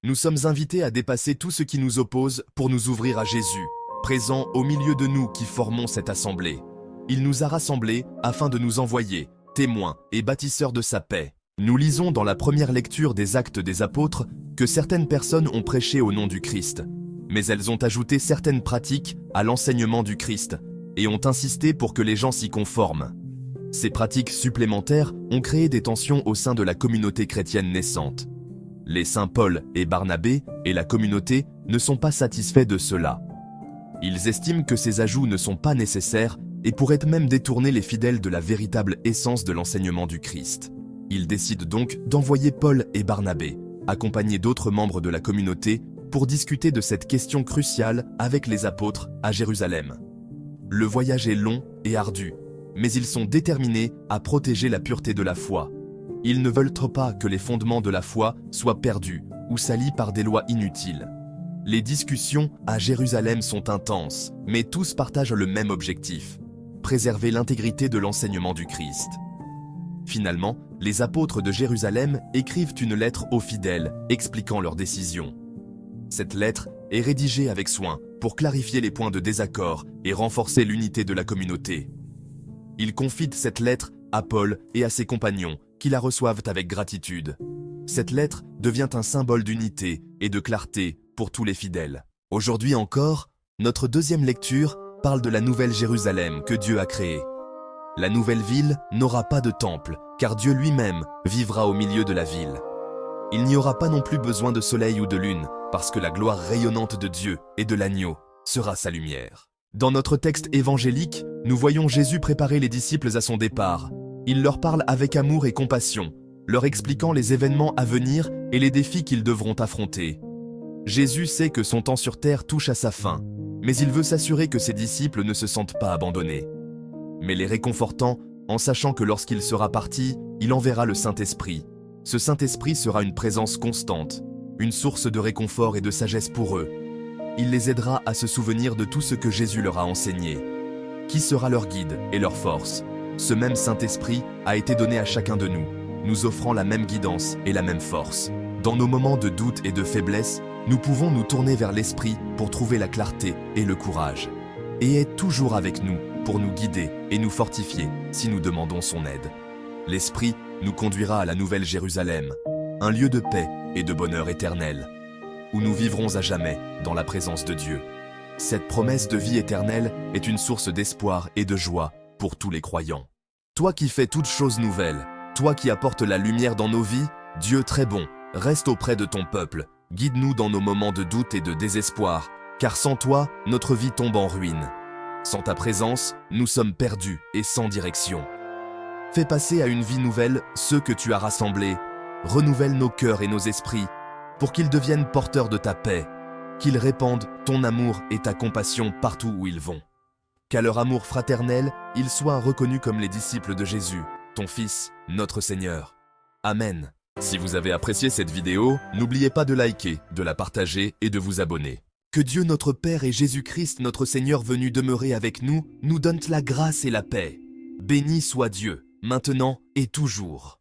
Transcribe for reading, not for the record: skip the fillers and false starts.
Nous sommes invités à dépasser tout ce qui nous oppose pour nous ouvrir à Jésus, présent au milieu de nous qui formons cette assemblée. Il nous a rassemblés afin de nous envoyer, témoins et bâtisseurs de sa paix. Nous lisons dans la première lecture des Actes des Apôtres que certaines personnes ont prêché au nom du Christ, mais elles ont ajouté certaines pratiques à l'enseignement du Christ et ont insisté pour que les gens s'y conforment. Ces pratiques supplémentaires ont créé des tensions au sein de la communauté chrétienne naissante. Les saints Paul et Barnabé et la communauté ne sont pas satisfaits de cela. Ils estiment que ces ajouts ne sont pas nécessaires et pourraient même détourner les fidèles de la véritable essence de l'enseignement du Christ. Ils décident donc d'envoyer Paul et Barnabé, accompagnés d'autres membres de la communauté, pour discuter de cette question cruciale avec les apôtres à Jérusalem. Le voyage est long et ardu, mais ils sont déterminés à protéger la pureté de la foi. Ils ne veulent trop pas que les fondements de la foi soient perdus ou salis par des lois inutiles. Les discussions à Jérusalem sont intenses, mais tous partagent le même objectif: préserver l'intégrité de l'enseignement du Christ. Finalement, les apôtres de Jérusalem écrivent une lettre aux fidèles expliquant leur décision. Cette lettre est rédigée avec soin pour clarifier les points de désaccord et renforcer l'unité de la communauté. Ils confient cette lettre à Paul et à ses compagnons qui la reçoivent avec gratitude. Cette lettre devient un symbole d'unité et de clarté pour tous les fidèles. Aujourd'hui encore, notre deuxième lecture parle de la nouvelle Jérusalem que Dieu a créée. La nouvelle ville n'aura pas de temple, car Dieu lui-même vivra au milieu de la ville. Il n'y aura pas non plus besoin de soleil ou de lune, parce que la gloire rayonnante de Dieu et de l'agneau sera sa lumière. Dans notre texte évangélique, nous voyons Jésus préparer les disciples à son départ. Il leur parle avec amour et compassion, leur expliquant les événements à venir et les défis qu'ils devront affronter. Jésus sait que son temps sur terre touche à sa fin, mais il veut s'assurer que ses disciples ne se sentent pas abandonnés. Mais les réconfortant en sachant que lorsqu'il sera parti, il enverra le Saint-Esprit. Ce Saint-Esprit sera une présence constante, une source de réconfort et de sagesse pour eux. Il les aidera à se souvenir de tout ce que Jésus leur a enseigné. Qui sera leur guide et leur force? Ce même Saint-Esprit a été donné à chacun de nous, nous offrant la même guidance et la même force. Dans nos moments de doute et de faiblesse, nous pouvons nous tourner vers l'Esprit pour trouver la clarté et le courage. Et est toujours avec nous pour nous guider et nous fortifier si nous demandons son aide. L'Esprit nous conduira à la nouvelle Jérusalem, un lieu de paix et de bonheur éternel, où nous vivrons à jamais dans la présence de Dieu. Cette promesse de vie éternelle est une source d'espoir et de joie pour tous les croyants. Toi qui fais toutes choses nouvelles, toi qui apportes la lumière dans nos vies, Dieu très bon, reste auprès de ton peuple, guide-nous dans nos moments de doute et de désespoir, car sans toi, notre vie tombe en ruine. Sans ta présence, nous sommes perdus et sans direction. Fais passer à une vie nouvelle ceux que tu as rassemblés, renouvelle nos cœurs et nos esprits, pour qu'ils deviennent porteurs de ta paix, qu'ils répandent ton amour et ta compassion partout où ils vont. Qu'à leur amour fraternel, ils soient reconnus comme les disciples de Jésus, ton Fils, notre Seigneur. Amen. Si vous avez apprécié cette vidéo, n'oubliez pas de liker, de la partager et de vous abonner. Que Dieu notre Père et Jésus-Christ notre Seigneur venu demeurer avec nous, nous donne la grâce et la paix. Béni soit Dieu, maintenant et toujours.